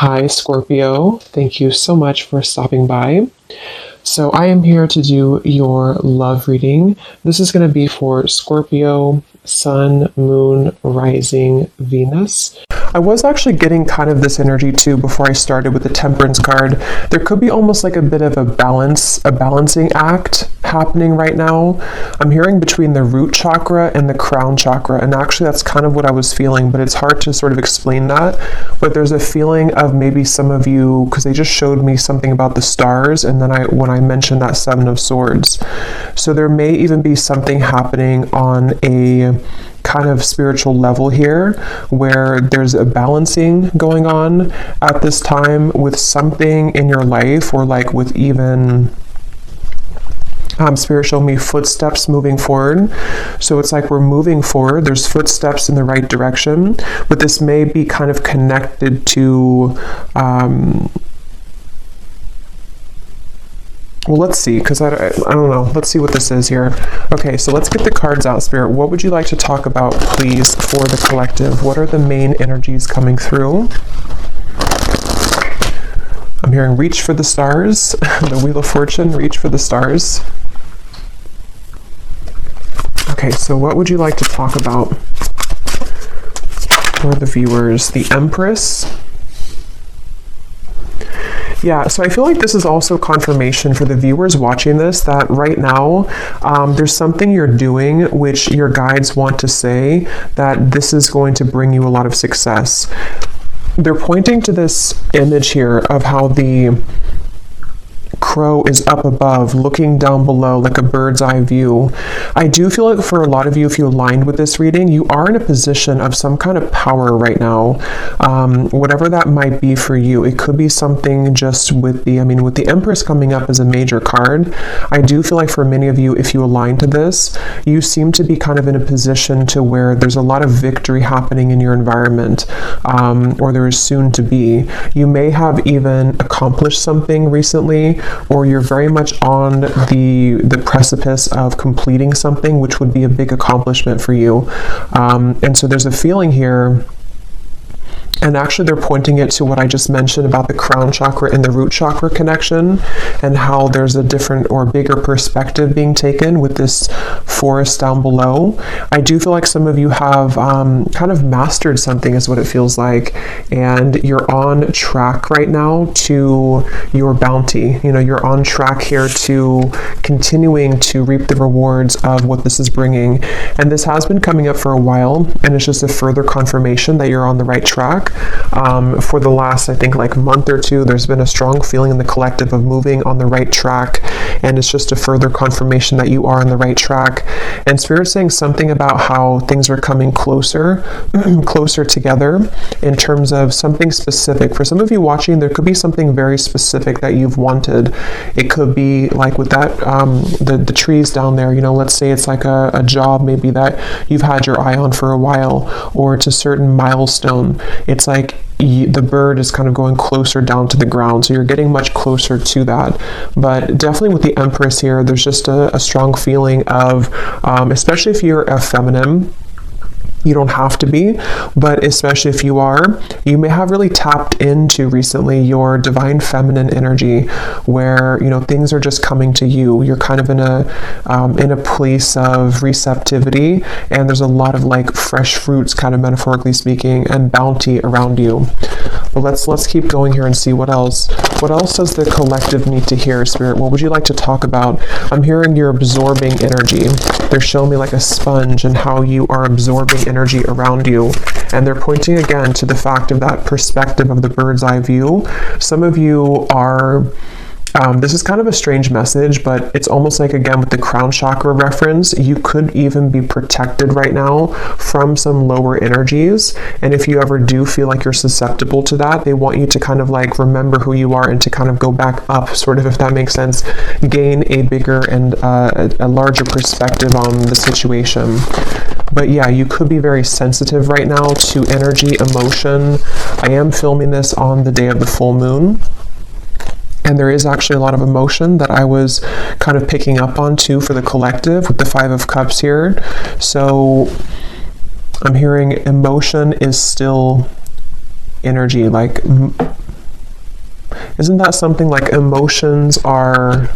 Hi, Scorpio. Thank you so much for stopping by. So, I am here to do your love reading. This is going to be for Scorpio, Sun, Moon, Rising, Venus. I was actually getting kind of this energy too before I started with the Temperance card. There could be almost like a bit of a balancing act happening right now. I'm hearing between the root chakra and the crown chakra, and actually that's kind of what I was feeling, but it's hard to sort of explain that. But there's a feeling of maybe some of you, because they just showed me something about the stars, and then when I mentioned that Seven of Swords. So there may even be something happening on a kind of spiritual level here where there's a balancing going on at this time with something in your life, or like with even Spirit showed me footsteps moving forward. So it's like we're moving forward, there's footsteps in the right direction, but this may be kind of connected to well, let's see, because I don't know. Let's see what this is here. Okay, so let's get the cards out, Spirit. What would you like to talk about, please, for the collective? What are the main energies coming through? I'm hearing reach for the stars. The Wheel of Fortune, reach for the stars. Okay, so what would you like to talk about for the viewers? The Empress. Yeah, so I feel like this is also confirmation for the viewers watching this that right now there's something you're doing which your guides want to say that this is going to bring you a lot of success. They're pointing to this image here of how the crow is up above looking down below like a bird's eye view. I do feel like for a lot of you, if you aligned with this reading, you are in a position of some kind of power right now, whatever that might be for you. It could be something just with the Empress coming up as a major card. I do feel like for many of you, if you align to this, you seem to be kind of in a position to where there's a lot of victory happening in your environment, or there is soon to be. You may have even accomplished something recently, or you're very much on the precipice of completing something, which would be a big accomplishment for you. And so there's a feeling here, and actually they're pointing it to what I just mentioned about the crown chakra and the root chakra connection, and how there's a different or bigger perspective being taken with this forest down below. I do feel like some of you have kind of mastered something is what it feels like, and you're on track right now to your bounty. You know, you're on track here to continuing to reap the rewards of what this is bringing. And this has been coming up for a while, and it's just a further confirmation that you're on the right track. For the last, I think, like month or two, there's been a strong feeling in the collective of moving on the right track, and it's just a further confirmation that you are on the right track. And Spirit's saying something about how things are coming closer together in terms of something specific. For some of you watching, there could be something very specific that you've wanted. It could be like with that the trees down there, you know, let's say it's like a job maybe that you've had your eye on for a while, or it's a certain milestone. It's like the bird is kind of going closer down to the ground, so you're getting much closer to that. But definitely with the Empress here, there's just a strong feeling of, especially if you're a feminine, you don't have to be, but especially if you are, you may have really tapped into recently your divine feminine energy, where, you know, things are just coming to you. You're kind of in a place of receptivity, and there's a lot of like fresh fruits, kind of metaphorically speaking, and bounty around you. But let's keep going here and see what else. What else does the collective need to hear, Spirit? What would you like to talk about? I'm hearing you're absorbing energy. They're showing me like a sponge and how you are absorbing energy around you. And they're pointing again to the fact of that perspective of the bird's eye view. Some of you are this is kind of a strange message, but it's almost like, again, with the crown chakra reference, you could even be protected right now from some lower energies. And if you ever do feel like you're susceptible to that, they want you to kind of like remember who you are and to kind of go back up, sort of, if that makes sense, gain a bigger and a larger perspective on the situation. But yeah, you could be very sensitive right now to energy, emotion. I am filming this on the day of the full moon, and there is actually a lot of emotion that I was kind of picking up on too for the collective with the Five of Cups here. So I'm hearing emotion is still energy, like Isn't that something like emotions are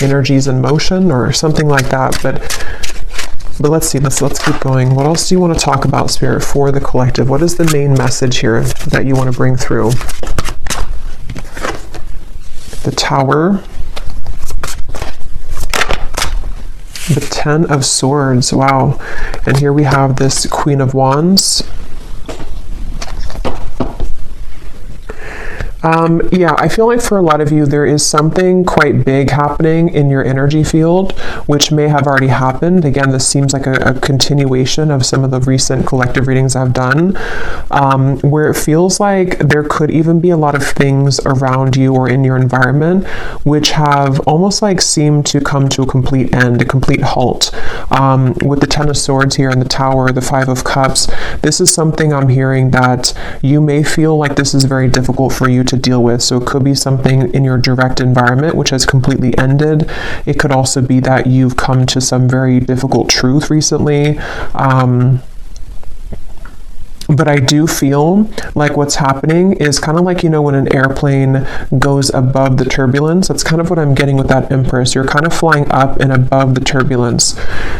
energies in motion or something like that? But let's see, let's keep going. What else do you want to talk about, Spirit, for the collective? What is the main message here that you want to bring through? The Tower. The Ten of Swords. Wow. And here we have this Queen of Wands. Yeah, I feel like for a lot of you, there is something quite big happening in your energy field, which may have already happened. Again, this seems like a continuation of some of the recent collective readings I've done, where it feels like there could even be a lot of things around you or in your environment, which have almost like seemed to come to a complete end, a complete halt. With the Ten of Swords here in the Tower, the Five of Cups, this is something I'm hearing that you may feel like this is very difficult for you to deal with. So it could be something in your direct environment which has completely ended. It could also be that you've come to some very difficult truth recently. But I do feel like what's happening is kind of like, you know, when an airplane goes above the turbulence, that's kind of what I'm getting with that Empress. You're kind of flying up and above the turbulence.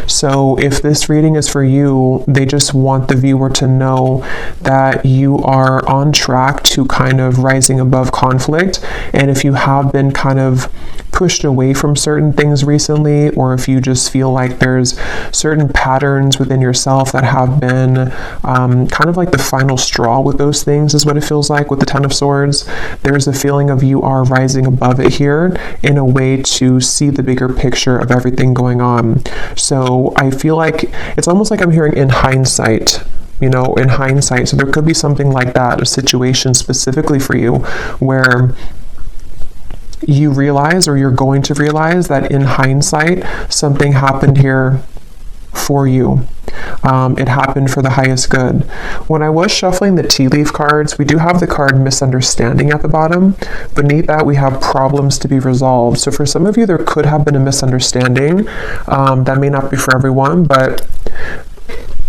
So if this reading is for you, they just want the viewer to know that you are on track to kind of rising above conflict. And if you have been kind of pushed away from certain things recently, or if you just feel like there's certain patterns within yourself that have been kind of like the final straw with those things, is what it feels like with the Ten of Swords. There's a feeling of you are rising above it here in a way to see the bigger picture of everything going on. So I feel like it's almost like I'm hearing in hindsight, you know, in hindsight. So there could be something like that, a situation specifically for you where you realize, or you're going to realize, that in hindsight something happened here for you. It happened for the highest good. When I was shuffling the tea leaf cards, we do have the card misunderstanding at the bottom. Beneath that, we have problems to be resolved. So for some of you, there could have been a misunderstanding. That may not be for everyone, but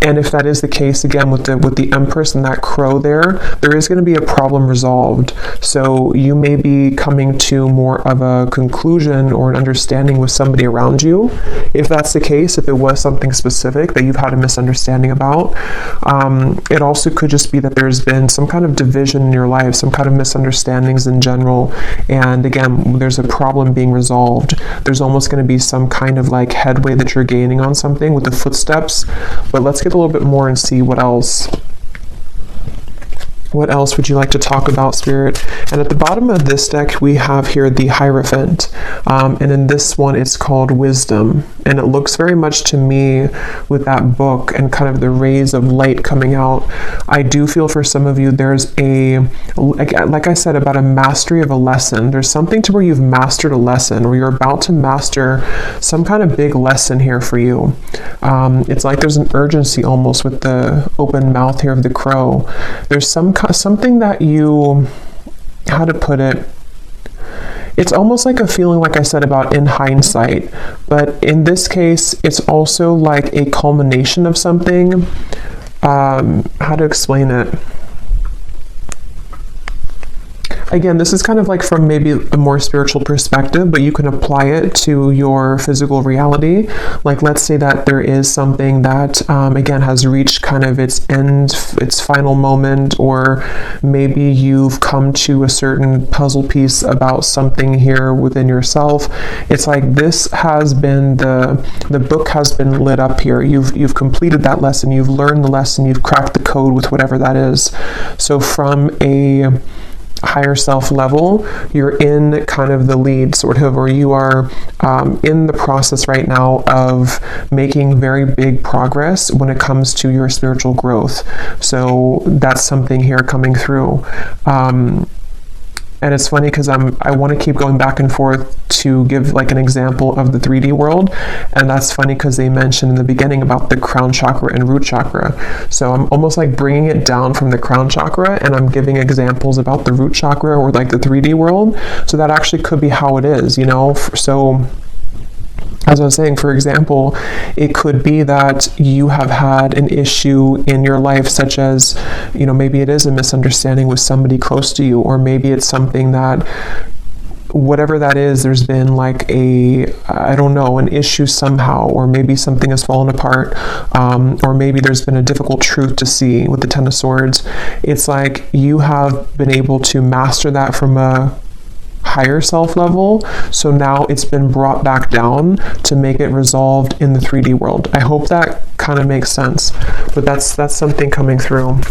and if that is the case, again, with the Empress and that crow there is going to be a problem resolved. So you may be coming to more of a conclusion or an understanding with somebody around you. If that's the case, if it was something specific that you've had a misunderstanding about, it also could just be that there's been some kind of division in your life, some kind of misunderstandings in general. And again, there's a problem being resolved. There's almost going to be some kind of like headway that you're gaining on something with the footsteps. But let's get a little bit more and see what else would you like to talk about, Spirit? And at the bottom of this deck, we have here the Hierophant. And in this one, it's called Wisdom. And it looks very much to me with that book and kind of the rays of light coming out. I do feel for some of you, there's like I said, about a mastery of a lesson. There's something to where you've mastered a lesson, or you're about to master some kind of big lesson here for you. It's like there's an urgency almost with the open mouth here of the crow. There's something that you, how to put it, it's almost like a feeling, like I said, about in hindsight, but in this case, it's also like a culmination of something. How to explain it? Again, this is kind of like from maybe a more spiritual perspective, but you can apply it to your physical reality. Like, let's say that there is something that, again, has reached kind of its end, its final moment, or maybe you've come to a certain puzzle piece about something here within yourself. It's like this has been, the book has been lit up here. You've completed that lesson. You've learned the lesson. You've cracked the code with whatever that is. So from a higher self level, you're in kind of the lead, sort of, or you are in the process right now of making very big progress when it comes to your spiritual growth. So that's something here coming through. And it's funny because I want to keep going back and forth to give like an example of the 3D world. And that's funny because they mentioned in the beginning about the crown chakra and root chakra. So I'm almost like bringing it down from the crown chakra, and I'm giving examples about the root chakra or like the 3D world. So that actually could be how it is, you know? So as I was saying, for example, it could be that you have had an issue in your life, such as, maybe it is a misunderstanding with somebody close to you, or maybe it's something that, whatever that is, there's been like an issue somehow, or maybe something has fallen apart, or maybe there's been a difficult truth to see with the Ten of Swords. It's like you have been able to master that from a higher self level, so now it's been brought back down to make it resolved in the 3D world. I hope that kind of makes sense, but that's something coming through.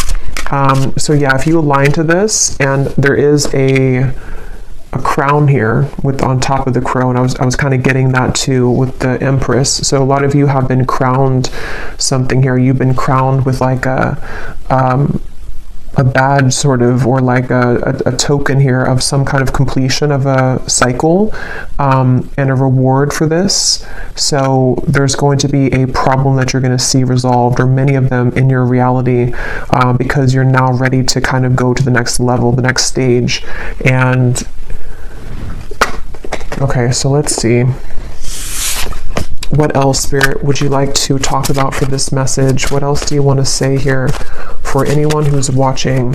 So yeah, if you align to this, and there is a crown here with on top of the crown, I was kind of getting that too with the Empress. So a lot of you have been crowned something here. You've been crowned with like a badge sort of, or like a token here of some kind of completion of a cycle, and a reward for this. So there's going to be a problem that you're going to see resolved, or many of them in your reality, because you're now ready to kind of go to the next level, the next stage. And okay, so let's see. What else, Spirit, would you like to talk about for this message? What else do you want to say here for anyone who's watching?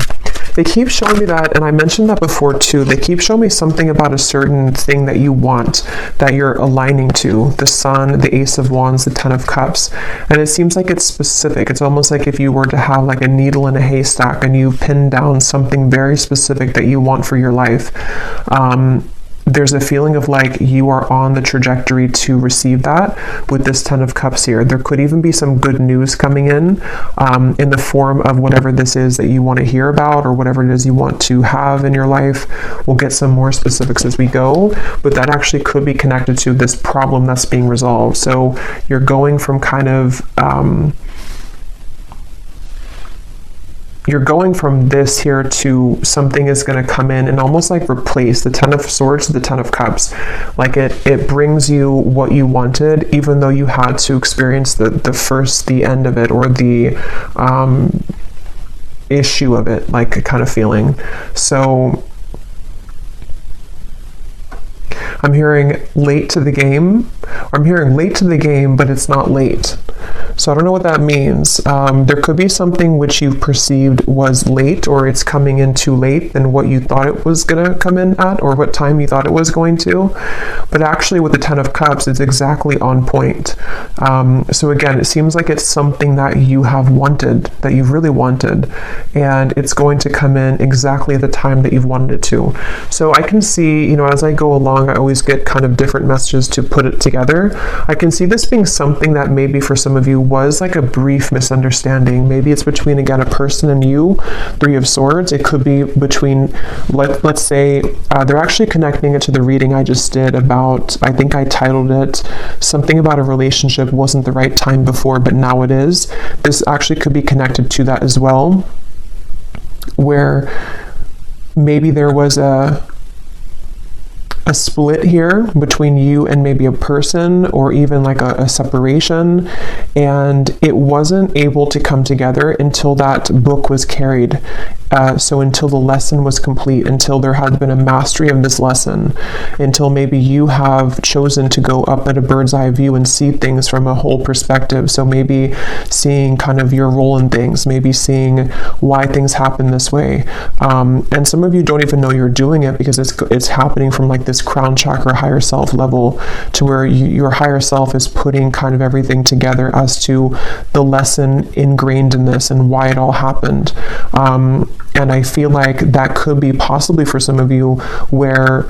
They keep showing me that, and I mentioned that before too, they keep showing me something about a certain thing that you want, that you're aligning to. The Sun, the Ace of Wands, the Ten of Cups. And it seems like it's specific. It's almost like if you were to have like a needle in a haystack and you pin down something very specific that you want for your life. There's a feeling of like you are on the trajectory to receive that with this Ten of Cups here. There could even be some good news coming in the form of whatever this is that you want to hear about, or whatever it is you want to have in your life. We'll get some more specifics as we go, but that actually could be connected to this problem that's being resolved. So you're going from kind of you're going from this here to something is going to come in and almost like replace the Ten of Swords to the Ten of Cups. Like it brings you what you wanted, even though you had to experience the end of it, or the issue of it, like a kind of feeling. So I'm hearing late to the game, or I'm hearing late to the game, but it's not late. So I don't know what that means. There could be something which you perceived was late, or it's coming in too late than what you thought it was going to come in at, or what time you thought it was going to. But actually with the Ten of Cups, it's exactly on point. So again, it seems like it's something that you have wanted, that you've really wanted, and it's going to come in exactly at the time that you've wanted it to. So I can see, as I go along, I always get kind of different messages to put it together. I can see this being something that maybe for some of you was like a brief misunderstanding. Maybe it's between, again, a person and you, Three of Swords. It could be between, let's say, they're actually connecting it to the reading I just did about, I think I titled it something about a relationship wasn't the right time before, but now it is. This actually could be connected to that as well, where maybe there was a split here between you and maybe a person, or even like a separation, and it wasn't able to come together until that book was carried. So until the lesson was complete, until there had been a mastery of this lesson, until maybe you have chosen to go up at a bird's eye view and see things from a whole perspective. So maybe seeing kind of your role in things, maybe seeing why things happen this way. And some of you don't even know you're doing it, because it's happening from like this crown chakra higher self level, to where your higher self is putting kind of everything together as to the lesson ingrained in this and why it all happened. And I feel like that could be possibly for some of you where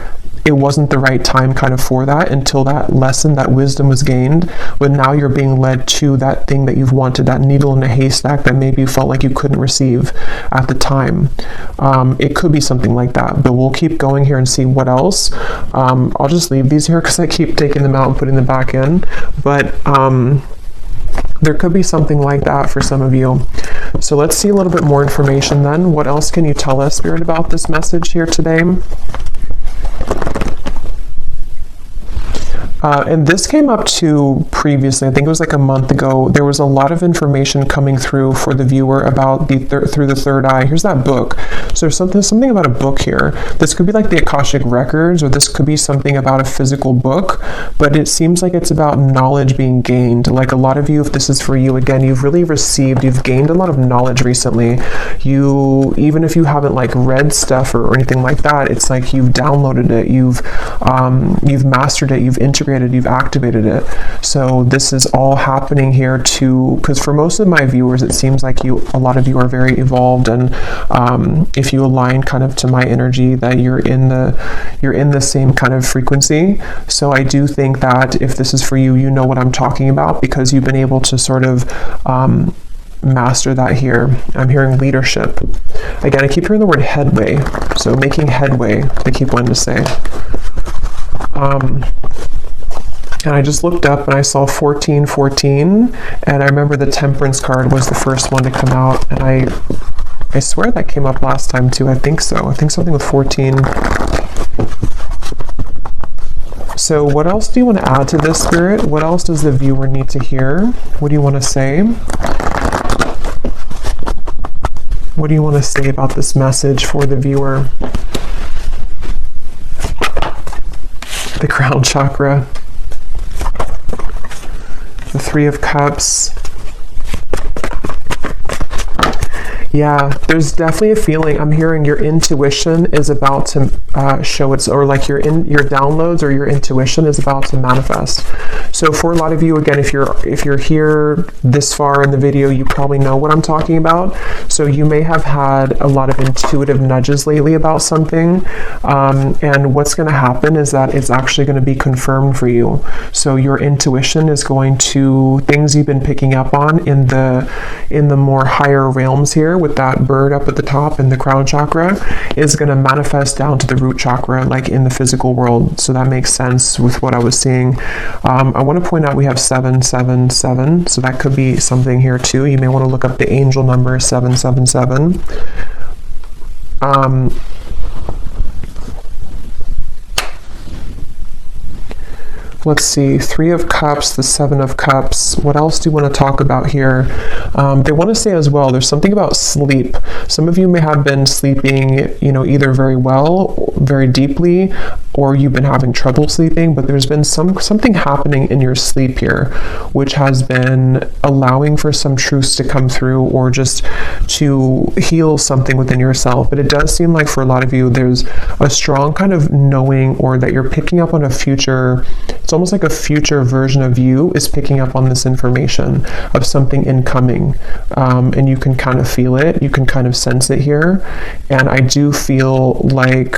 it wasn't the right time kind of for that, until that lesson, that wisdom was gained, but now you're being led to that thing that you've wanted, that needle in a haystack that maybe you felt like you couldn't receive at the time. It could be something like that, but we'll keep going here and see what else. I'll just leave these here because I keep taking them out and putting them back in, but there could be something like that for some of you. So let's see a little bit more information then. What else can you tell us, Spirit, about this message here today? And this came up too previously. I think it was like a month ago. There was a lot of information coming through for the viewer about through the third eye. Here's that book. So there's something about a book here. This could be like the Akashic Records, or this could be something about a physical book, but it seems like it's about knowledge being gained. Like a lot of you, if this is for you, again, you've gained a lot of knowledge recently. Even if you haven't like read stuff or anything like that, it's like you've downloaded it, you've mastered it, you've integrated, you've activated it. So this is all happening here too, because for most of my viewers, it seems like a lot of you are very evolved, and if you align kind of to my energy, that you're in the same kind of frequency. So I do think that if this is for you, you know what I'm talking about, because you've been able to sort of master that here. I'm hearing leadership. Again, I keep hearing the word headway. So making headway, I keep wanting to say. And I just looked up and I saw 1414, and I remember the Temperance card was the first one to come out, and I swear that came up last time too. I think so. I think something with 14. So what else do you want to add to this, Spirit? What else does the viewer need to hear? What do you want to say? What do you want to say about this message for the viewer? The crown chakra. The Three of Cups. Yeah, there's definitely a feeling. I'm hearing your intuition is about to show its, or like your downloads or your intuition is about to manifest. So for a lot of you, again, if you're here this far in the video, you probably know what I'm talking about. So you may have had a lot of intuitive nudges lately about something, and what's going to happen is that it's actually going to be confirmed for you. So your intuition is going to, things you've been picking up on in the more higher realms here, with that bird up at the top in the crown chakra, is going to manifest down to the root chakra, like in the physical world. So that makes sense with what I was seeing. I want to point out we have 777, so that could be something here too. You may want to look up the angel number 777. Let's see, Three of Cups, the Seven of Cups. What else do you want to talk about here? They want to say as well, there's something about sleep. Some of you may have been sleeping, either very well, very deeply, or you've been having trouble sleeping, but there's been something happening in your sleep here, which has been allowing for some truths to come through, or just to heal something within yourself. But it does seem like for a lot of you, there's a strong kind of knowing, or that you're picking up on a future. It's almost like a future version of you is picking up on this information of something incoming, and you can kind of feel it, you can kind of sense it here. And I do feel like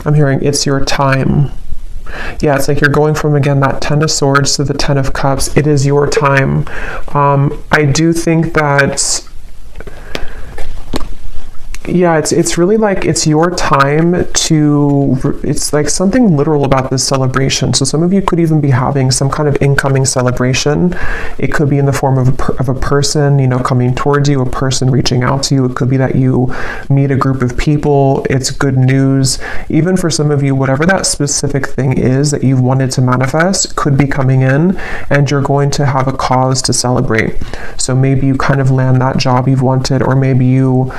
I'm hearing it's your time. Yeah, it's like you're going from, again, that Ten of Swords to the Ten of Cups. It is your time. I do think that, yeah, it's really like it's your time to, it's like something literal about this celebration. So some of you could even be having some kind of incoming celebration. It could be in the form of a person, coming towards you, a person reaching out to you. It could be that you meet a group of people. It's good news. Even for some of you, whatever that specific thing is that you've wanted to manifest could be coming in, and you're going to have a cause to celebrate. So maybe you kind of land that job you've wanted, or maybe you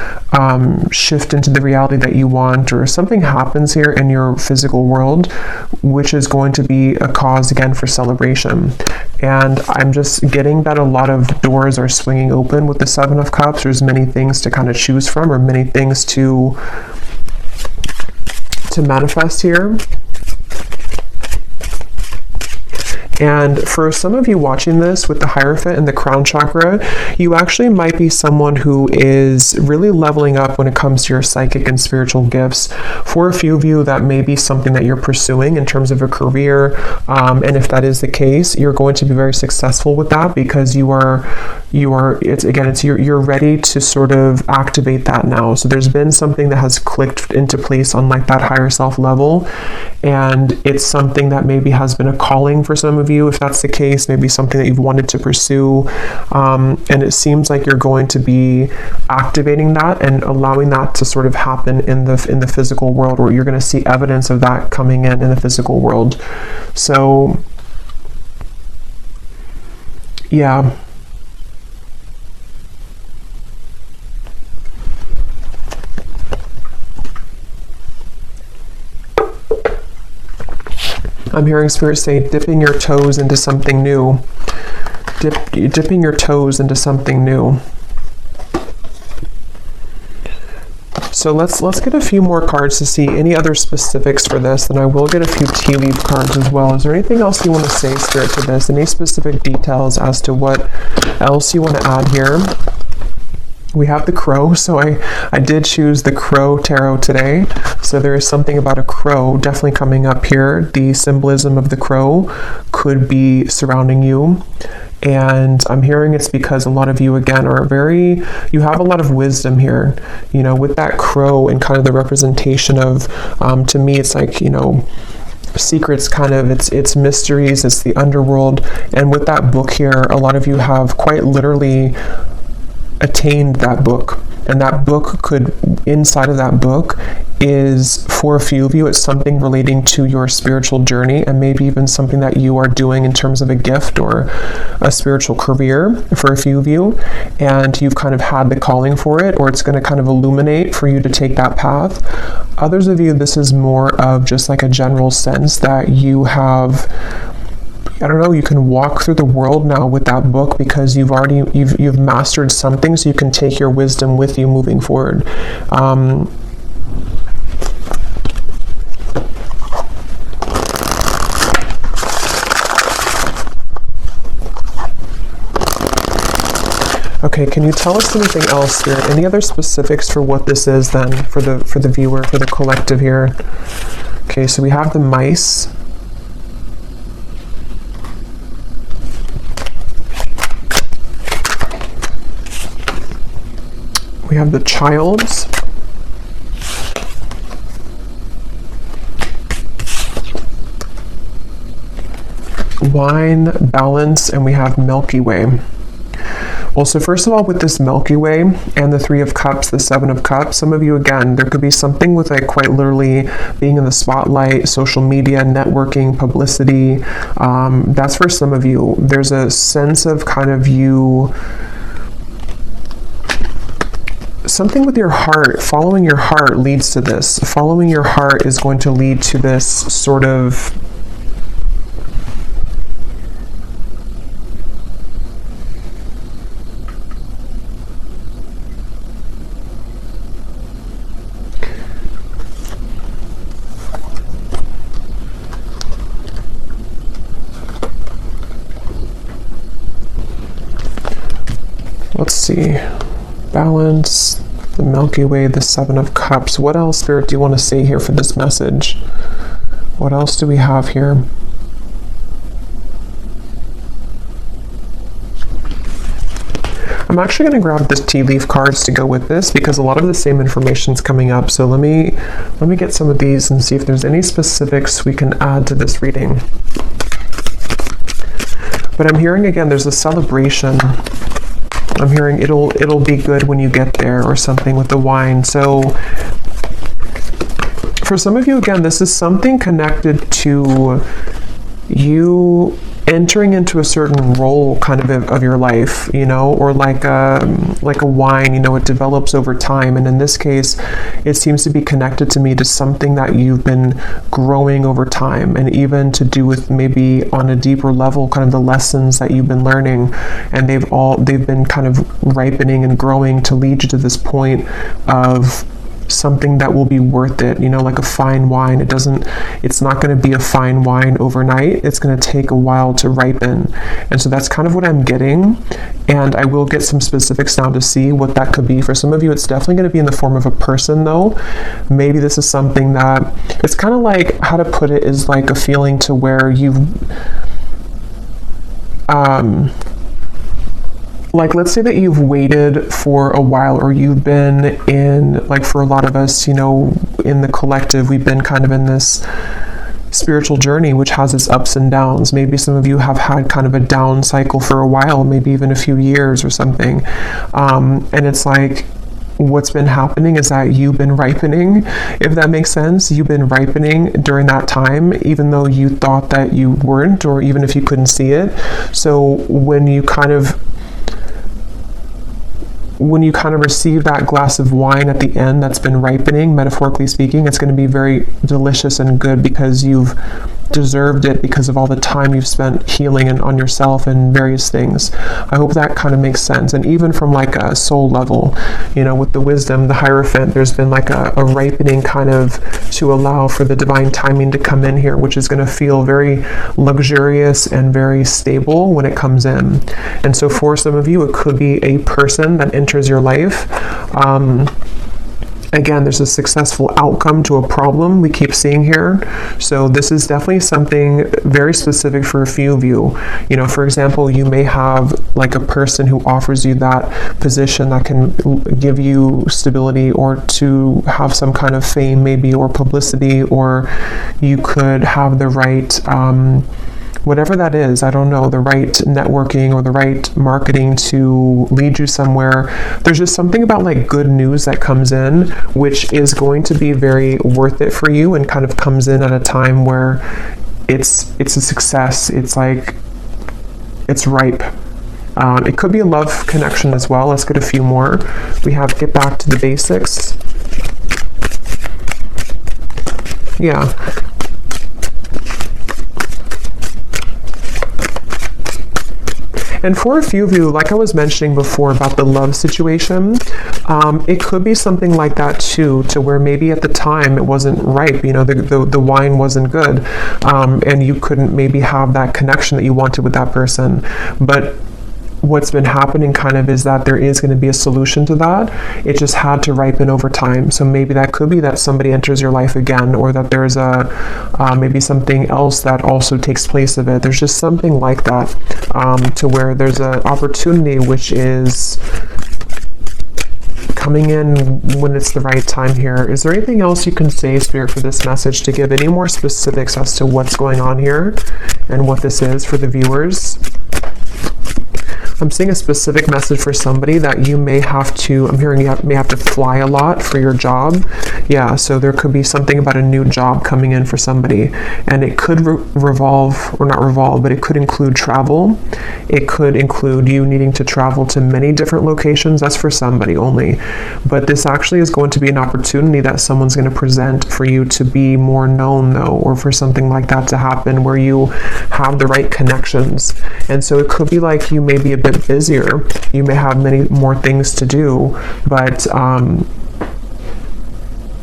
shift into the reality that you want, or something happens here in your physical world, which is going to be a cause again for celebration. And I'm just getting that a lot of doors are swinging open with the Seven of Cups. There's many things to kind of choose from, or many things to manifest here. And for some of you watching this with the Hierophant and the crown chakra, you actually might be someone who is really leveling up when it comes to your psychic and spiritual gifts. For a few of you, that may be something that you're pursuing in terms of a career. And if that is the case, you're going to be very successful with that, because you're ready to sort of activate that now. So there's been something that has clicked into place on like that higher self level. And it's something that maybe has been a calling for some of of you, if that's the case, maybe something that you've wanted to pursue, and it seems like you're going to be activating that and allowing that to sort of happen in the physical world, or you're going to see evidence of that coming in the physical world. So yeah. I'm hearing Spirit say dipping your toes into something new. Dipping your toes into something new. So let's get a few more cards to see any other specifics for this, and I will get a few tea leaf cards as well. Is there anything else you want to say, Spirit, to this? Any specific details as to what else you want to add here? We have the crow, so I did choose the crow tarot today. So there is something about a crow definitely coming up here. The symbolism of the crow could be surrounding you. And I'm hearing it's because a lot of you, again, you have a lot of wisdom here, you know, with that crow and kind of the representation of, to me, it's like, you know, secrets, kind of, it's mysteries, it's the underworld. And with that book here, a lot of you have quite literally attained that book, and that book could, inside of that book is, for a few of you, it's something relating to your spiritual journey, and maybe even something that you are doing in terms of a gift or a spiritual career for a few of you, and you've kind of had the calling for it, or it's going to kind of illuminate for you to take that path. Others of you, this is more of just like a general sense that you have, I don't know, you can walk through the world now with that book because you've mastered something, so you can take your wisdom with you moving forward. Okay, can you tell us anything else here? Any other specifics for what this is then, for the viewer, for the collective here? Okay, so we have the mice. We have the childs. Wine, balance, and we have Milky Way. Well, so first of all, with this Milky Way and the Three of Cups, the Seven of Cups, some of you, again, there could be something with like quite literally being in the spotlight, social media, networking, publicity. That's for some of you. There's a sense of kind of you, something with your heart, following your heart leads to this. Following your heart is going to lead to this sort of let's see. Balance, the Milky Way, the Seven of Cups. What else, Spirit, do you want to say here for this message? What else do we have here? I'm actually going to grab the tea leaf cards to go with this because a lot of the same information is coming up. So let me get some of these and see if there's any specifics we can add to this reading. But I'm hearing, again, there's a celebration. I'm hearing it'll be good when you get there, or something with the wine. So for some of you, again, this is something connected to you entering into a certain role kind of your life, you know, or like a wine, you know, it develops over time. And in this case, it seems to be connected to me to something that you've been growing over time, and even to do with maybe on a deeper level, kind of the lessons that you've been learning, and they've been kind of ripening and growing to lead you to this point of something that will be worth it, you know, like a fine wine. It's not going to be a fine wine overnight. It's going to take a while to ripen. And so that's kind of what I'm getting. And I will get some specifics now to see what that could be. For some of you, it's definitely going to be in the form of a person, though. Maybe this is something that, it's kind of like, how to put it, is like a feeling to where you've, like, let's say that you've waited for a while, or you've been in, like, for a lot of us, you know, in the collective, we've been kind of in this spiritual journey, which has its ups and downs. Maybe some of you have had kind of a down cycle for a while, maybe even a few years or something. And it's like, what's been happening is that you've been ripening, if that makes sense. You've been ripening during that time, even though you thought that you weren't, or even if you couldn't see it. So when you kind of receive that glass of wine at the end that's been ripening, metaphorically speaking, it's going to be very delicious and good because you've deserved it because of all the time you've spent healing and on yourself and various things. I hope that kind of makes sense. And even from like a soul level, with the wisdom, the Hierophant, there's been like a ripening kind of to allow for the divine timing to come in here, which is going to feel very luxurious and very stable when it comes in. And so for some of you, it could be a person that enters your life. Again, there's a successful outcome to a problem we keep seeing here. So this is definitely something very specific for a few of you. For example, you may have like a person who offers you that position that can give you stability, or to have some kind of fame maybe, or publicity, or you could have the right whatever that is, I don't know, the right networking or the right marketing to lead you somewhere. There's just something about like good news that comes in, which is going to be very worth it for you, and kind of comes in at a time where it's a success. It's like, it's ripe. It could be a love connection as well. Let's get a few more. We have get back to the basics. Yeah. And for a few of you, like I was mentioning before about the love situation, it could be something like that too, to where maybe at the time it wasn't ripe, the wine wasn't good, and you couldn't maybe have that connection that you wanted with that person. But what's been happening kind of is that there is going to be a solution to that. It just had to ripen over time. So maybe that could be that somebody enters your life again, or that there's maybe something else that also takes place of it. There's just something like that, to where there's an opportunity which is coming in when it's the right time here. Is there anything else you can say, Spirit, for this message, to give any more specifics as to what's going on here and what this is for the viewers? I'm seeing a specific message for somebody that you may have to, I'm hearing you may have to fly a lot for your job. Yeah, so there could be something about a new job coming in for somebody. And it could revolve, or not revolve, but it could include travel. It could include you needing to travel to many different locations. That's for somebody only. But this actually is going to be an opportunity that someone's going to present for you to be more known, though, or for something like that to happen where you have the right connections. And so it could be like you may be a bit busier, you may have many more things to do, but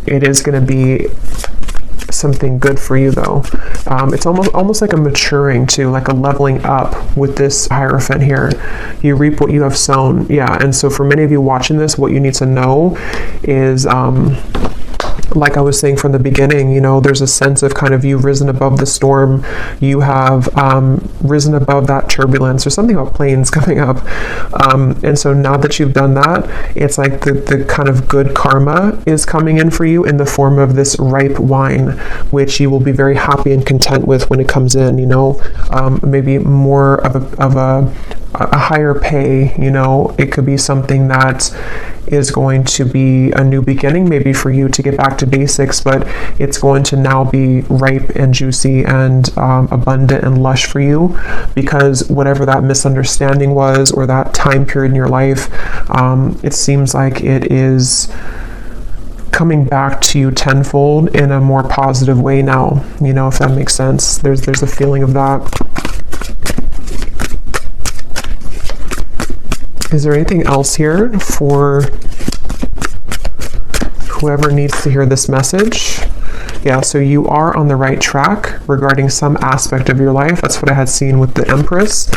it is going to be something good for you, though. It's almost like a maturing too, like a leveling up with this Hierophant here. You reap what you have sown. Yeah, and so for many of you watching this, what you need to know is like I was saying from the beginning, there's a sense of kind of you've risen above the storm. You have risen above that turbulence. There's something about planes coming up. And so now that you've done that, it's like the kind of good karma is coming in for you in the form of this ripe wine, which you will be very happy and content with when it comes in, maybe more of a higher pay, it could be something that is going to be a new beginning, maybe for you to get back to basics, but it's going to now be ripe and juicy and abundant and lush for you, because whatever that misunderstanding was, or that time period in your life, it seems like it is coming back to you tenfold in a more positive way now, if that makes sense. There's a feeling of that. Is there anything else here for whoever needs to hear this message? Yeah, so you are on the right track regarding some aspect of your life. That's what I had seen with the Empress.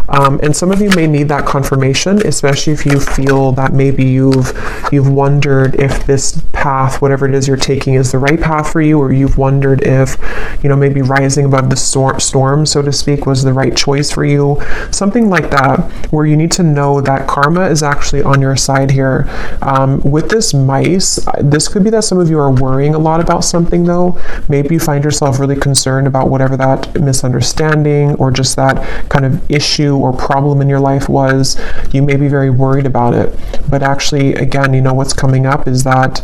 And some of you may need that confirmation, especially if you feel that maybe you've wondered if this path, whatever it is you're taking, is the right path for you, or you've wondered if, maybe rising above the storm, so to speak, was the right choice for you. Something like that, where you need to know that karma is actually on your side here. With this mice, this could be that some of you are worrying a lot about something, though. Maybe you find yourself really concerned about whatever that misunderstanding or just that kind of issue or problem in your life was. You may be very worried about it. But actually, again, what's coming up is that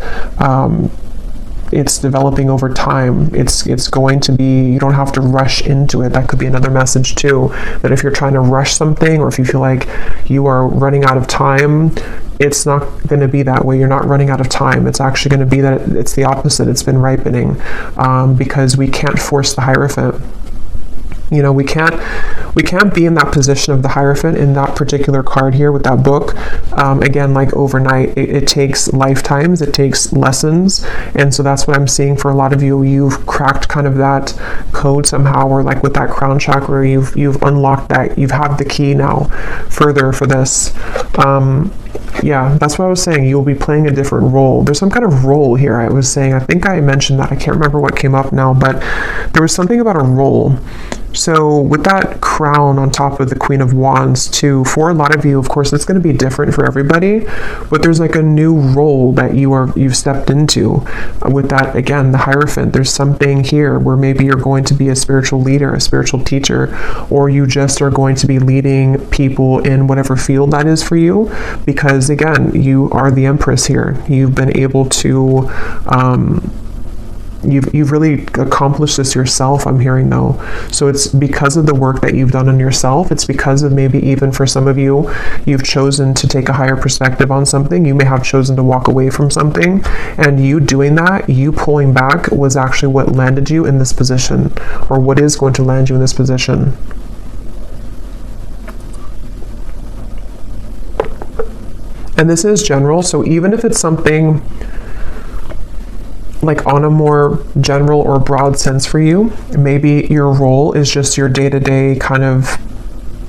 it's developing over time. It's going to be, you don't have to rush into it. That could be another message too, that if you're trying to rush something, or if you feel like you are running out of time, it's not going to be that way. You're not running out of time. It's actually going to be that it's the opposite. It's been ripening, because we can't force the Hierophant. We can't be in that position of the Hierophant in that particular card here with that book. Again, like overnight, it takes lifetimes, it takes lessons. And so that's what I'm seeing for a lot of you. You've cracked kind of that code somehow, or like with that crown chakra, you've unlocked that. You've had the key now further for this. Yeah, that's what I was saying. You'll be playing a different role. There's some kind of role here. I was saying, I think I mentioned that. I can't remember what came up now, but there was something about a role. So with that crown on top of the Queen of Wands too, for a lot of you, of course, it's going to be different for everybody, but there's like a new role that you've stepped into. With that, again, the Hierophant, there's something here where maybe you're going to be a spiritual leader, a spiritual teacher, or you just are going to be leading people in whatever field that is for you, because again, you are the Empress here. You've been able to You've really accomplished this yourself, I'm hearing though. So it's because of the work that you've done on yourself. It's because of maybe even for some of you, you've chosen to take a higher perspective on something. You may have chosen to walk away from something, and you doing that, you pulling back, was actually what landed you in this position, or what is going to land you in this position. And this is general, so even if it's something like on a more general or broad sense for you, maybe your role is just your day-to-day kind of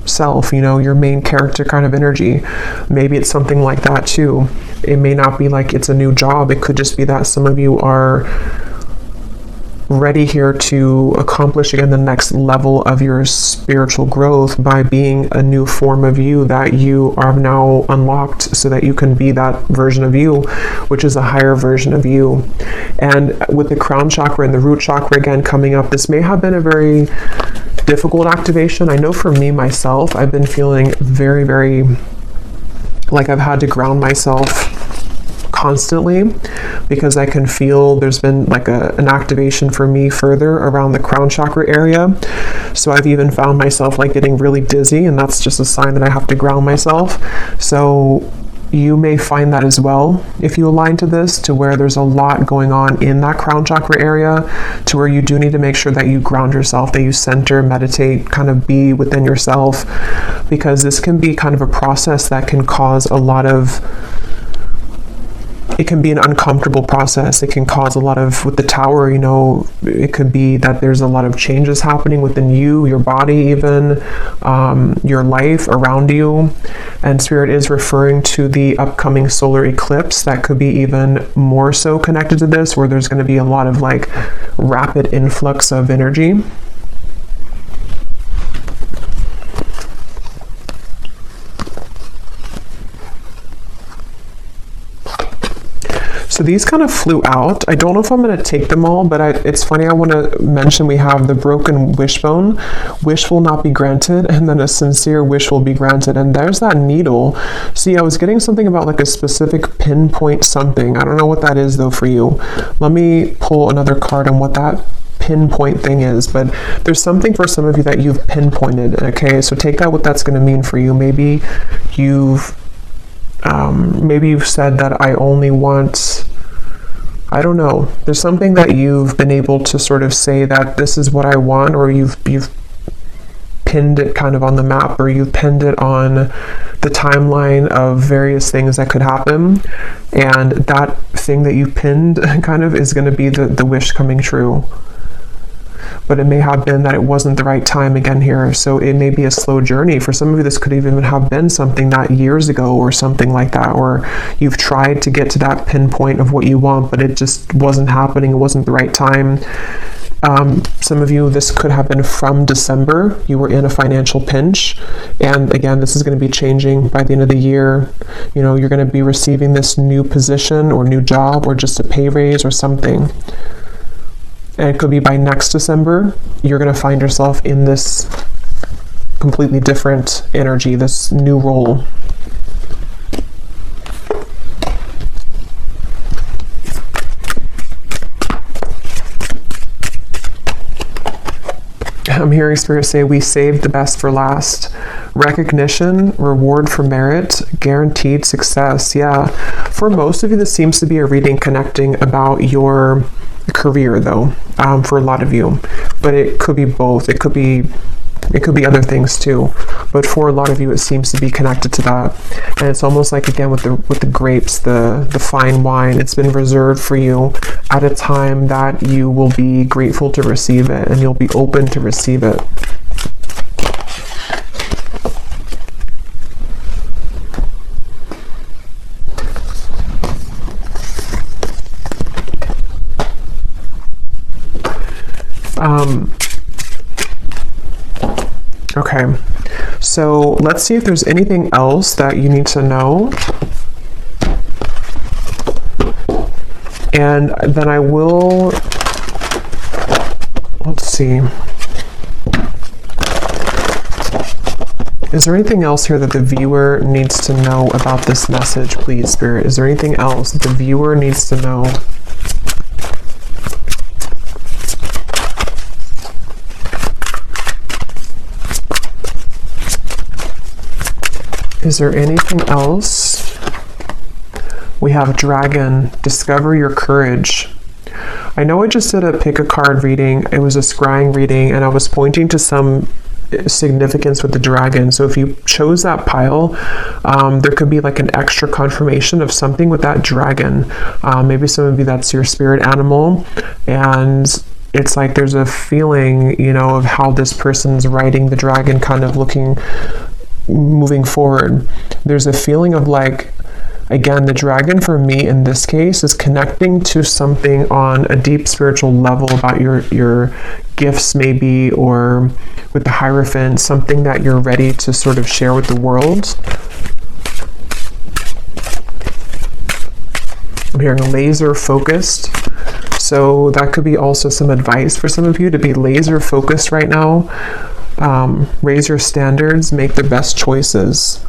self, your main character kind of energy. Maybe it's something like that too. It may not be like it's a new job. It could just be that some of you are ready here to accomplish again the next level of your spiritual growth by being a new form of you that you are now unlocked, so that you can be that version of you, which is a higher version of you. And with the crown chakra and the root chakra again coming up, this may have been a very difficult activation. I know for me myself, I've been feeling very, very like I've had to ground myself constantly, because I can feel there's been like an activation for me further around the crown chakra area. So I've even found myself like getting really dizzy, and that's just a sign that I have to ground myself. So you may find that as well if you align to this, to where there's a lot going on in that crown chakra area, to where you do need to make sure that you ground yourself, that you center, meditate, kind of be within yourself, because this can be kind of a process that can cause a lot of, it can be an uncomfortable process. It can cause a lot of, with the tower, it could be that there's a lot of changes happening within you, your body even, your life around you. And Spirit is referring to the upcoming solar eclipse that could be even more so connected to this, where there's going to be a lot of like rapid influx of energy. So these kind of flew out. I don't know if I'm going to take them all, but it's funny. I want to mention we have the broken wishbone. Wish will not be granted, and then a sincere wish will be granted. And there's that needle. See, I was getting something about like a specific pinpoint something. I don't know what that is though for you. Let me pull another card on what that pinpoint thing is, but there's something for some of you that you've pinpointed. Okay, so take that what that's going to mean for you. Maybe you've said that I only want, I don't know, there's something that you've been able to sort of say that this is what I want, or you've pinned it kind of on the map, or you've pinned it on the timeline of various things that could happen, and that thing that you pinned kind of is going to be the wish coming true. but it may have been that it wasn't the right time again here. So it may be a slow journey. For some of you, this could even have been something that years ago or something like that, or you've tried to get to that pinpoint of what you want, but it just wasn't happening. It wasn't the right time. Some of you, this could have been from December. You were in a financial pinch. And again, this is going to be changing by the end of the year. You know, you're going to be receiving this new position or new job or just a pay raise or something. And it could be by next December, you're going to find yourself in this completely different energy, this new role. I'm hearing Spirit say, we saved the best for last. Recognition, reward for merit, guaranteed success. Yeah, for most of you, this seems to be a reading connecting about your career, though, for a lot of you. But it could be both. It could be other things too, but for a lot of you, it seems to be connected to that. And it's almost like, again, with the grapes, the fine wine, it's been reserved for you at a time that you will be grateful to receive it, and you'll be open to receive it. Okay, so let's see if there's anything else that you need to know. And then I will, let's see. Is there anything else here that the viewer needs to know about this message, please, Spirit? Is there anything else that the viewer needs to know? Is there anything else? We have Dragon, discover your courage. I know I just did a pick a card reading. It was a scrying reading, and I was pointing to some significance with the dragon. So if you chose that pile, there could be like an extra confirmation of something with that dragon. Maybe some of you, that's your spirit animal, and it's like there's a feeling, you know, of how this person's riding the dragon, kind of moving forward. There's a feeling of like, again, the dragon for me in this case is connecting to something on a deep spiritual level about your gifts maybe, or with the Hierophant, something that you're ready to sort of share with the world. I'm hearing laser focused. So that could be also some advice for some of you to be laser focused right now. Raise your standards, make the best choices.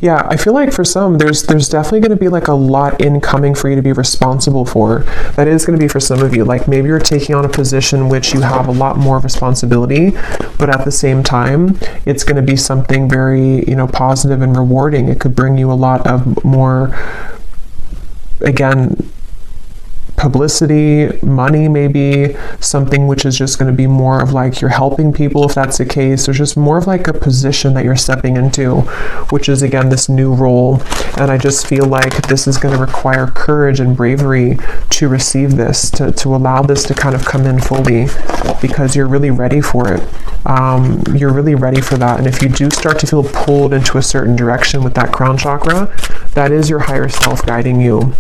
Yeah, I feel like for some, there's definitely going to be like a lot incoming for you to be responsible for. That is going to be for some of you. Like maybe you're taking on a position which you have a lot more responsibility, but at the same time, it's going to be something very, you know, positive and rewarding. It could bring you a lot of more, again, publicity, money, maybe something which is just going to be more of like you're helping people, if that's the case. There's just more of like a position that you're stepping into, which is again this new role. And I just feel like this is going to require courage and bravery to receive this, to allow this to kind of come in fully, because you're really ready for it. You're really ready for that. And if you do start to feel pulled into a certain direction with that crown chakra, that is your higher self guiding you.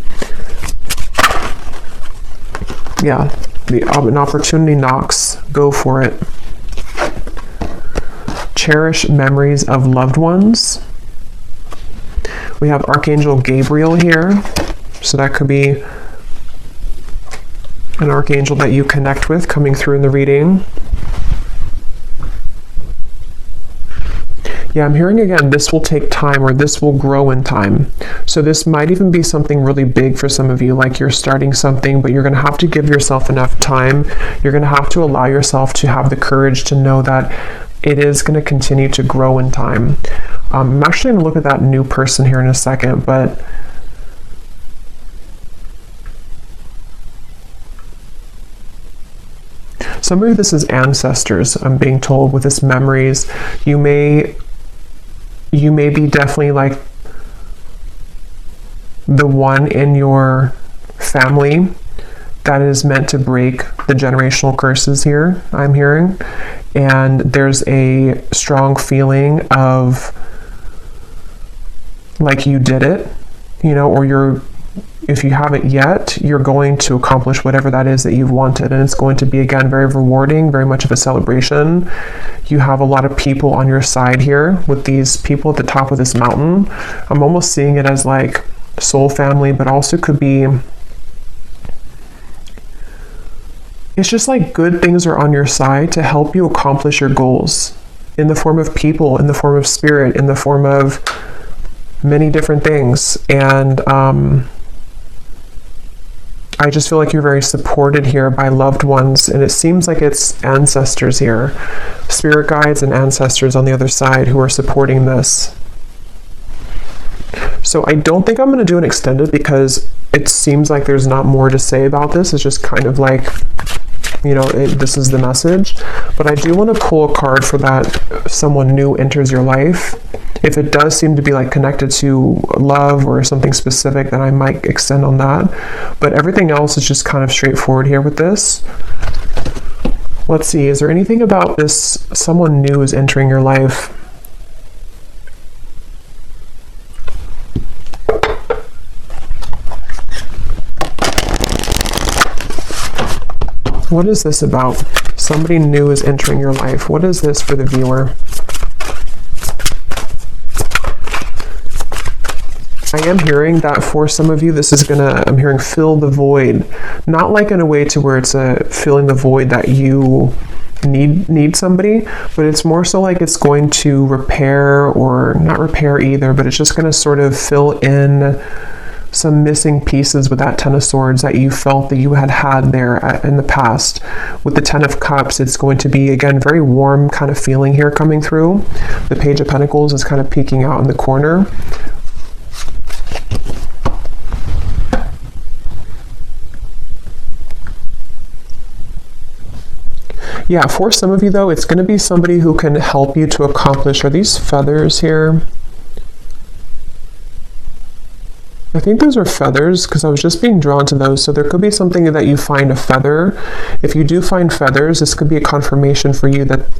Yeah, an opportunity knocks, go for it. Cherish memories of loved ones. We have Archangel Gabriel here, so that could be an archangel that you connect with coming through in the reading. Yeah, I'm hearing again, this will take time, or this will grow in time. So this might even be something really big for some of you, like you're starting something, but you're going to have to give yourself enough time. You're going to have to allow yourself to have the courage to know that it is going to continue to grow in time. I'm actually going to look at that new person here in a second, but some of you, this is ancestors, I'm being told, with this memories. You may be definitely like the one in your family that is meant to break the generational curses here, I'm hearing. And there's a strong feeling of like you did it, you know, or if you haven't yet, you're going to accomplish whatever that is that you've wanted. And it's going to be, again, very rewarding, very much of a celebration. You have a lot of people on your side here with these people at the top of this mountain. I'm almost seeing it as like soul family, but also could be, it's just like good things are on your side to help you accomplish your goals in the form of people, in the form of spirit, in the form of many different things. And I just feel like you're very supported here by loved ones, and it seems like it's ancestors here, spirit guides and ancestors on the other side who are supporting this. So I don't think I'm going to do an extended because it seems like there's not more to say about this. It's just kind of like, you know, this is the message. But I do want to pull a card for that someone new enters your life. If it does seem to be like connected to love or something specific, then I might extend on that. But everything else is just kind of straightforward here with this. Let's see, is there anything about this someone new is entering your life? What is this about? Somebody new is entering your life. What is this for the viewer? I am hearing that for some of you, this is gonna, I'm hearing fill the void. Not like in a way to where it's filling the void that you need somebody, but it's more so like it's going to repair, or not repair either, but it's just gonna sort of fill in some missing pieces with that Ten of Swords that you felt that you had there in the past. With the Ten of Cups, it's going to be, again, very warm kind of feeling here coming through. The Page of Pentacles is kind of peeking out in the corner. Yeah, for some of you though, it's going to be somebody who can help you to accomplish, are these feathers here? I think those are feathers because I was just being drawn to those. So there could be something that you find a feather. If you do find feathers, this could be a confirmation for you that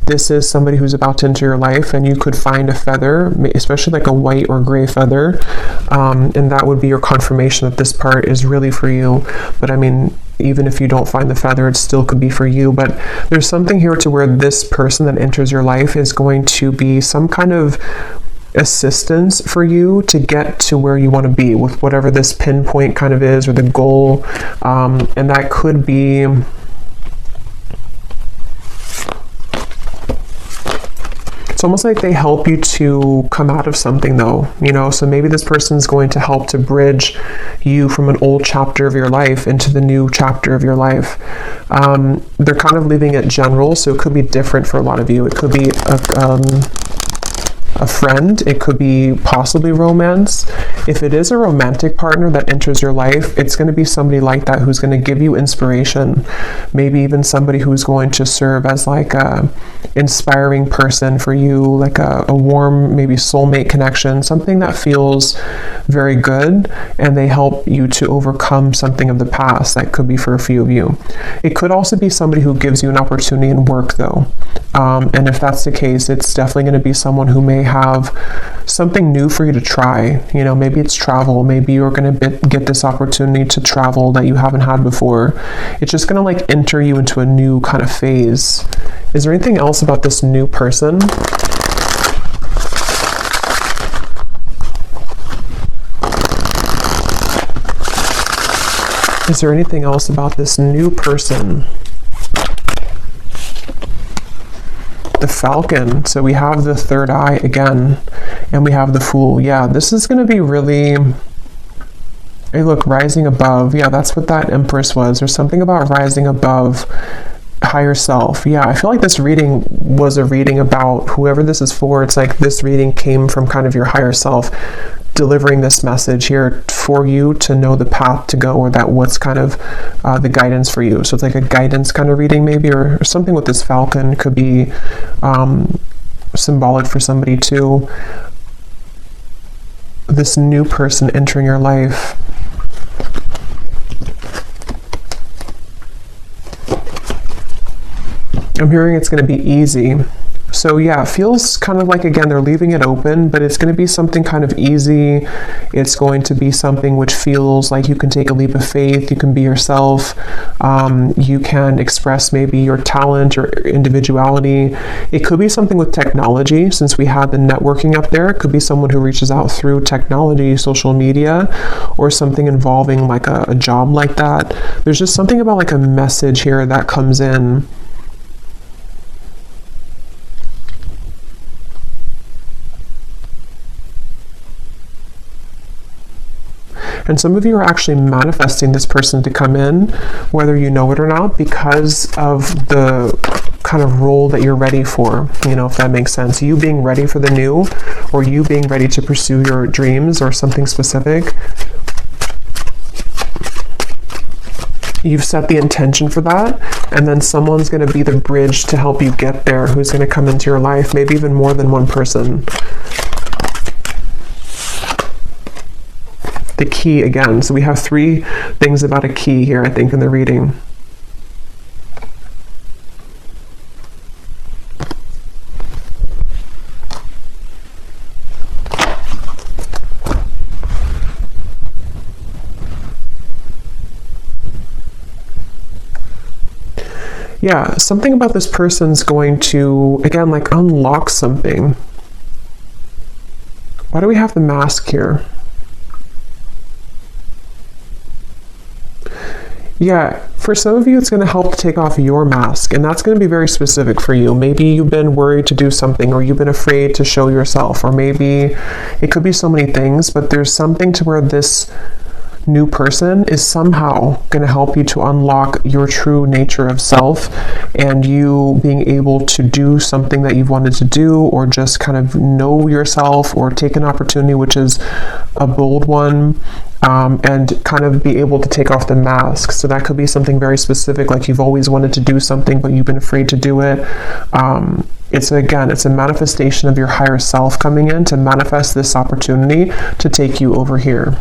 this is somebody who's about to enter your life, and you could find a feather, especially like a white or gray feather. And that would be your confirmation that this part is really for you. But I mean, even if you don't find the feather, it still could be for you. But there's something here to where this person that enters your life is going to be some kind of assistance for you to get to where you want to be with whatever this pinpoint kind of is, or the goal. And that could be, it's almost like they help you to come out of something though, you know, so maybe this person's going to help to bridge you from an old chapter of your life into the new chapter of your life. They're kind of leaving it general, so it could be different for a lot of you. It could be a friend, it could be possibly romance. If it is a romantic partner that enters your life, it's going to be somebody like that who's going to give you inspiration, maybe even somebody who's going to serve as like a inspiring person for you, like a warm, maybe soulmate connection, something that feels very good, and they help you to overcome something of the past. That could be for a few of you. It could also be somebody who gives you an opportunity in work though. And if that's the case, it's definitely going to be someone who may have something new for you to try. You know, maybe it's travel. Maybe you're going to get this opportunity to travel that you haven't had before. It's just going to like enter you into a new kind of phase. Is there anything else about this new person? Is there anything else about this new person? The Falcon. So we have the third eye again, and we have the Fool. Yeah, this is going to be really, hey look, rising above. Yeah, that's what that Empress was. There's something about rising above higher self. Yeah, I feel like this reading was a reading about whoever this is for. It's like this reading came from kind of your higher self delivering this message here for you to know the path to go, or that what's kind of the guidance for you. So it's like a guidance kind of reading maybe, or something with this Falcon could be symbolic for somebody too. This new person entering your life. I'm hearing it's going to be easy. So yeah, it feels kind of like, again, they're leaving it open, but it's going to be something kind of easy. It's going to be something which feels like you can take a leap of faith. You can be yourself. You can express maybe your talent or individuality. It could be something with technology, since we had the networking up there. It could be someone who reaches out through technology, social media, or something involving like a job like that. There's just something about like a message here that comes in. And some of you are actually manifesting this person to come in, whether you know it or not, because of the kind of role that you're ready for, if that makes sense. You being ready for the new, or you being ready to pursue your dreams or something specific. You've set the intention for that, and then someone's going to be the bridge to help you get there, who's going to come into your life, maybe even more than one person. The key again. So we have 3 things about a key here, I think, in the reading. Yeah, something about this person's going to, again, like unlock something. Why do we have the mask here? Yeah, for some of you, it's going to help to take off your mask, and that's going to be very specific for you. Maybe you've been worried to do something, or you've been afraid to show yourself, or maybe it could be so many things, but there's something to where this new person is somehow going to help you to unlock your true nature of self, and you being able to do something that you've wanted to do, or just kind of know yourself, or take an opportunity which is a bold one, and kind of be able to take off the mask. So that could be something very specific, like you've always wanted to do something but you've been afraid to do it. It's a manifestation of your higher self coming in to manifest this opportunity to take you over here.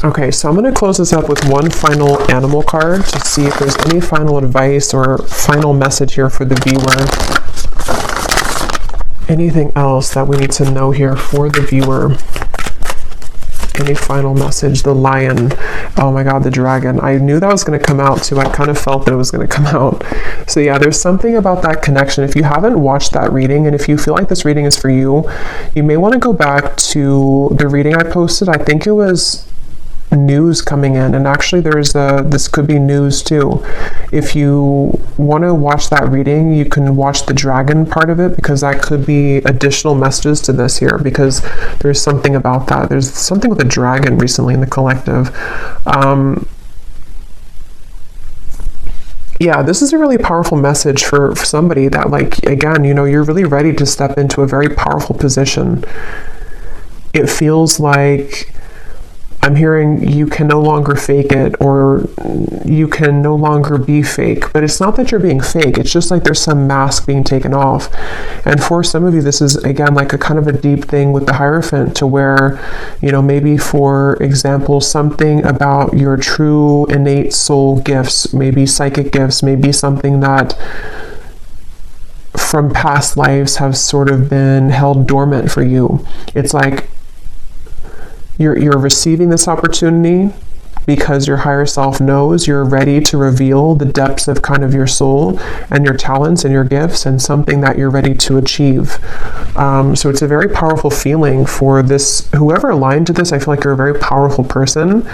Okay, so I'm going to close this up with one final animal card to see if there's any final advice or final message here for the viewer. Anything else that we need to know here for the viewer? Any final message? The lion. Oh my God, the dragon. I knew that was going to come out too. I kind of felt that it was going to come out. So yeah, there's something about that connection. If you haven't watched that reading, and if you feel like this reading is for you, you may want to go back to the reading I posted. I think it was news coming in, and actually this could be news too. If you want to watch that reading, you can watch the dragon part of it, because that could be additional messages to this here, because there's something about that. There's something with a dragon recently in the collective. Yeah, this is a really powerful message for somebody that, like, again, you're really ready to step into a very powerful position. It feels like I'm hearing you can no longer fake it, or you can no longer be fake. But it's not that you're being fake. It's just like there's some mask being taken off. And for some of you, this is, again, like a kind of a deep thing with the Hierophant, to where, maybe, for example, something about your true innate soul gifts, maybe psychic gifts, maybe something that from past lives have sort of been held dormant for you. It's like you're receiving this opportunity because your higher self knows you're ready to reveal the depths of kind of your soul and your talents and your gifts, and something that you're ready to achieve. So it's a very powerful feeling for this, whoever aligned to this. I feel like you're a very powerful person,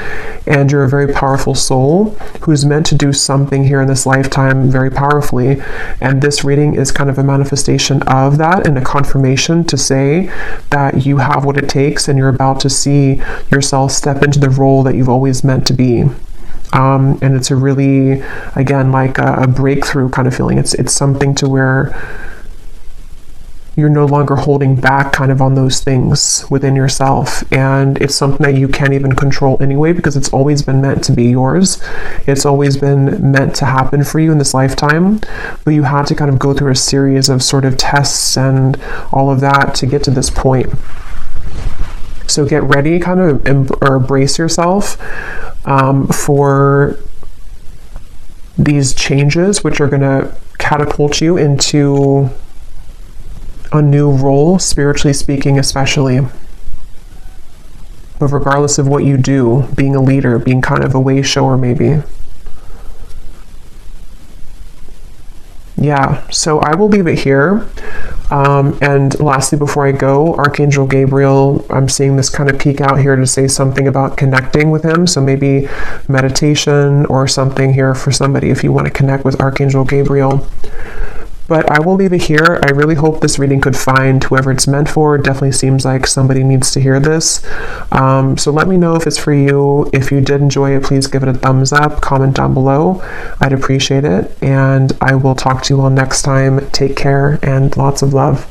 and you're a very powerful soul who's meant to do something here in this lifetime very powerfully. And this reading is kind of a manifestation of that, and a confirmation to say that you have what it takes, and you're about to see yourself step into the role that you've always meant to be. And it's a really, again, like a breakthrough kind of feeling. It's something to where you're no longer holding back kind of on those things within yourself. And it's something that you can't even control anyway, because it's always been meant to be yours. It's always been meant to happen for you in this lifetime. But you had to kind of go through a series of sort of tests and all of that to get to this point. So get ready, kind of, or brace yourself for these changes, which are going to catapult you into a new role, spiritually speaking, especially. But regardless of what you do, being a leader, being kind of a way shower maybe. Yeah, so I will leave it here. And lastly, before I go, Archangel Gabriel, I'm seeing this kind of peek out here to say something about connecting with him. So maybe meditation or something here for somebody if you want to connect with Archangel Gabriel. But I will leave it here. I really hope this reading could find whoever it's meant for. It definitely seems like somebody needs to hear this. So let me know if it's for you. If you did enjoy it, please give it a thumbs up, comment down below. I'd appreciate it. And I will talk to you all next time. Take care and lots of love.